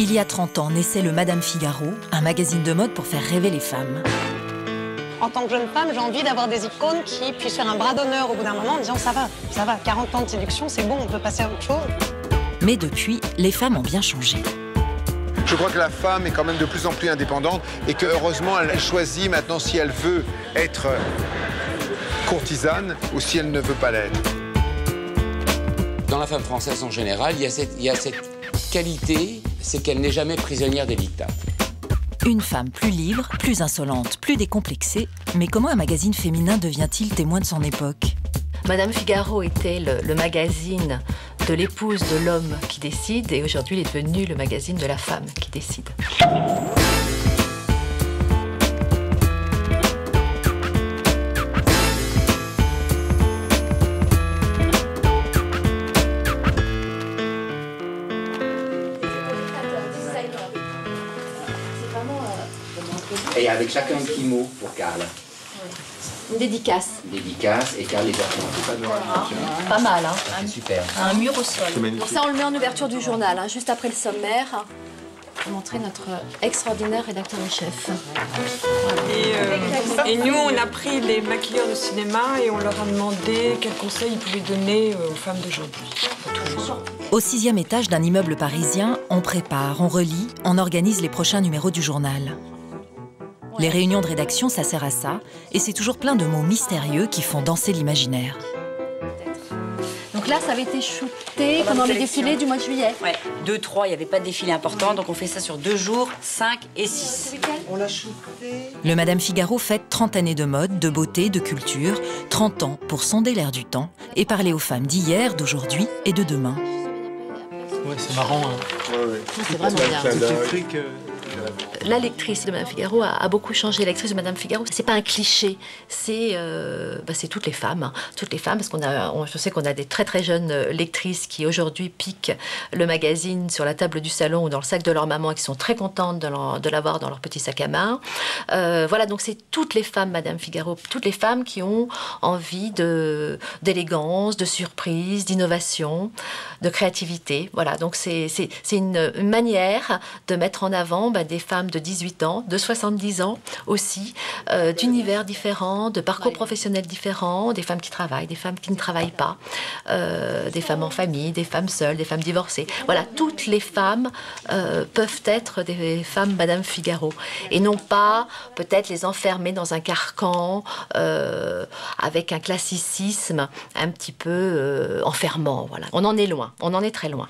Il y a 30 ans, naissait le Madame Figaro, un magazine de mode pour faire rêver les femmes. En tant que jeune femme, j'ai envie d'avoir des icônes qui puissent faire un bras d'honneur au bout d'un moment en disant ça va, 40 ans de séduction, c'est bon, on peut passer à autre chose. Mais depuis, les femmes ont bien changé. Je crois que la femme est quand même de plus en plus indépendante et que heureusement elle choisit maintenant si elle veut être courtisane ou si elle ne veut pas l'être. Dans la femme française en général, il y a cette qualité, c'est qu'elle n'est jamais prisonnière des dictats. Une femme plus libre, plus insolente, plus décomplexée. Mais comment un magazine féminin devient-il témoin de son époque? Madame Figaro était le magazine de l'épouse de l'homme qui décide, et aujourd'hui il est devenu le magazine de la femme qui décide. Et avec chacun un petit mot pour Karl. Une dédicace. Une dédicace, et Karl les a représentés. Pas mal, hein. C'est super. Un mur au sol. Donc ça, on le met en ouverture du journal, hein, juste après le sommaire, pour montrer notre extraordinaire rédacteur en chef. Et nous, on a pris les maquilleurs de cinéma et on leur a demandé quels conseils ils pouvaient donner aux femmes d'aujourd'hui. Au 6e étage d'un immeuble parisien, on prépare, on relit, on organise les prochains numéros du journal. Les réunions de rédaction, ça sert à ça, et c'est toujours plein de mots mystérieux qui font danser l'imaginaire. Donc là, ça avait été shooté pendant le défilé du mois de juillet. Ouais, 2, 3, il n'y avait pas de défilé important, donc on fait ça sur 2 jours, 5 et 6. On l'a shooté. Le Madame Figaro fête 30 années de mode, de beauté, de culture, 30 ans pour sonder l'air du temps et parler aux femmes d'hier, d'aujourd'hui et de demain. Ouais, c'est marrant. Hein. Ouais. C'est vraiment bien. Tous les trucs... La lectrice de Madame Figaro a beaucoup changé. La lectrice de Madame Figaro, c'est pas un cliché, c'est toutes les femmes. Hein. Toutes les femmes, parce je sais qu'on a des très très jeunes lectrices qui aujourd'hui piquent le magazine sur la table du salon ou dans le sac de leur maman et qui sont très contentes de l'avoir dans leur petit sac à main. Voilà, donc c'est toutes les femmes, Madame Figaro, toutes les femmes qui ont envie d'élégance, de surprise, d'innovation, de créativité. Voilà, donc c'est une manière de mettre en avant des femmes de 18 ans, de 70 ans aussi, d'univers différents, de parcours professionnels différents, des femmes qui travaillent, des femmes qui ne travaillent pas, des femmes en famille, des femmes seules, des femmes divorcées. Voilà, toutes les femmes peuvent être des femmes Madame Figaro et non pas peut-être les enfermer dans un carcan avec un classicisme un petit peu enfermant. Voilà. On en est loin, on en est très loin.